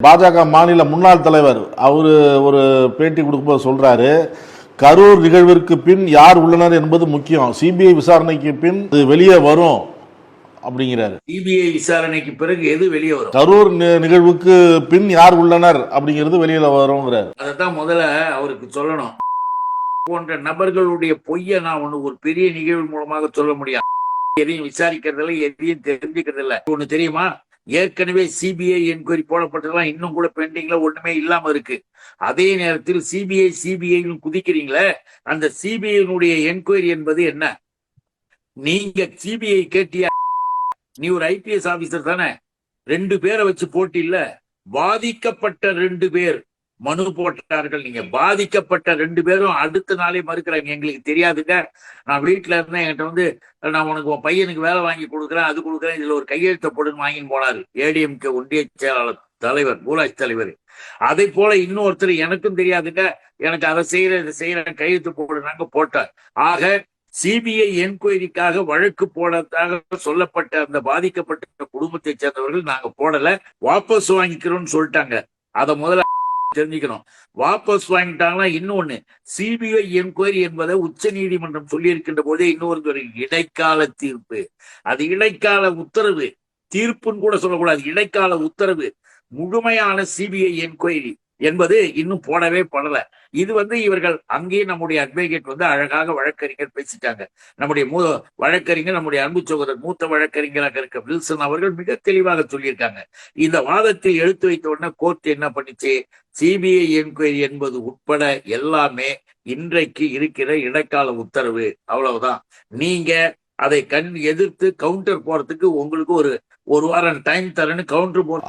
பாஜக மாநில முன்னாள் தலைவர் அவரு ஒரு பேட்டி கொடுக்கும்போது சொல்றாரு, கரூர் நிகழ்விற்கு பின் யார் உள்ளனர் என்பது முக்கியம், சிபிஐ விசாரணைக்கு பின் வெளியே வரும் அப்படிங்கிறாரு. சிபிஐ விசாரணைக்கு பிறகு எது வெளியே வரும்? கரூர் நிகழ்வுக்கு பின் யார் உள்ளனர் அப்படிங்கிறது வெளியில வருங்கிறாரு. அதைத்தான் முதல்ல அவருக்கு சொல்லணும். போன்ற நபர்களுடைய பொய்யை நான் ஒரு பெரிய நிகழ்வு மூலமாக சொல்ல முடியாது. எதையும் விசாரிக்கிறதில்ல, எதையும் தெரிஞ்சுக்கிறதில்ல. ஒண்ணு தெரியுமா, ஏற்கனவே சிபிஐ என்கொயரி போடப்பட்டதெல்லாம் இன்னும் கூட பெண்டிங்ல ஒண்ணுமே இல்லாம இருக்கு. அதே நேரத்தில் சிபிஐ குதிக்கிறீங்களே, அந்த சிபிஐ என்கொயரி என்பது என்ன? நீங்க சிபிஐ கேட்டியா? நீ ஒரு ஐபிஎஸ் ஆபீசர் தானே, 2 பேரை வச்சு போட்டி இல்ல, பாதிக்கப்பட்ட 2 பேர் மனு போட்டார்கள். நீங்க பாதிக்கப்பட்ட 2 பேரும் அடுத்த நாளே மறுக்கிறாங்க, எங்களுக்கு தெரியாதுங்க, நான் வீட்டுல இருந்தேன், என்கிட்ட நான் உனக்கு உன் பையனுக்கு வேலை வாங்கி கொடுக்குறேன், அது கொடுக்குறேன், இதுல ஒரு கையெழுத்த போடுன்னு வாங்கின்னு போனாரு ஏடிஎம்கே ஒன்றிய செயலாளர் தலைவர், ஊராட்சி தலைவர். அதை போல இன்னொருத்தர் எனக்கும் தெரியாதுங்க, எனக்கு அதை செய்யறேன் கையெழுத்து போடுறாங்க போட்டார். ஆக சிபிஐ என்கொயரிக்காக வழக்கு போடத்தாக சொல்லப்பட்ட அந்த பாதிக்கப்பட்ட குடும்பத்தை சேர்ந்தவர்கள் நாங்க போடல, வாபஸ் வாங்கிக்கிறோம்னு சொல்லிட்டாங்க. அதை முதல்ல தெரிஞ்சுக்கணும். வாபஸ் வாங்கிட்டாங்கன்னா இன்னொன்னு, சிபிஐ என்கொயரி என்பதை உச்ச நீதிமன்றம் சொல்லி இருக்கின்ற போதே இன்னொரு இடைக்கால தீர்ப்பு, அது இடைக்கால உத்தரவு, தீர்ப்புன்னு கூட சொல்லக்கூடாது, இடைக்கால உத்தரவு. முழுமையான சிபிஐ என்கொயரி என்பது இன்னும் போடவே படல. இது இவர்கள் அங்கேயே நம்முடைய அட்வொகேட் அழகாக வழக்கறிஞர் பேசிட்டாங்க. நம்முடைய வழக்கறிஞர், நம்முடைய அன்பு சகோதரர் மூத்த வழக்கறிஞராக இருக்க வில்சன் அவர்கள் மிக தெளிவாக சொல்லியிருக்காங்க. இந்த வாதத்தை எடுத்து வைத்த உடனே கோர்ட் என்ன பண்ணிச்சு, சிபிஐ என்கொயரி என்பது உட்பட எல்லாமே இன்றைக்கு இருக்கிற இடைக்கால உத்தரவு, அவ்வளவுதான். நீங்க அதை எதிர்த்து கவுண்டர் போறதுக்கு உங்களுக்கு ஒரு வாரம் டைம் தரேன்னு கவுண்டர் போற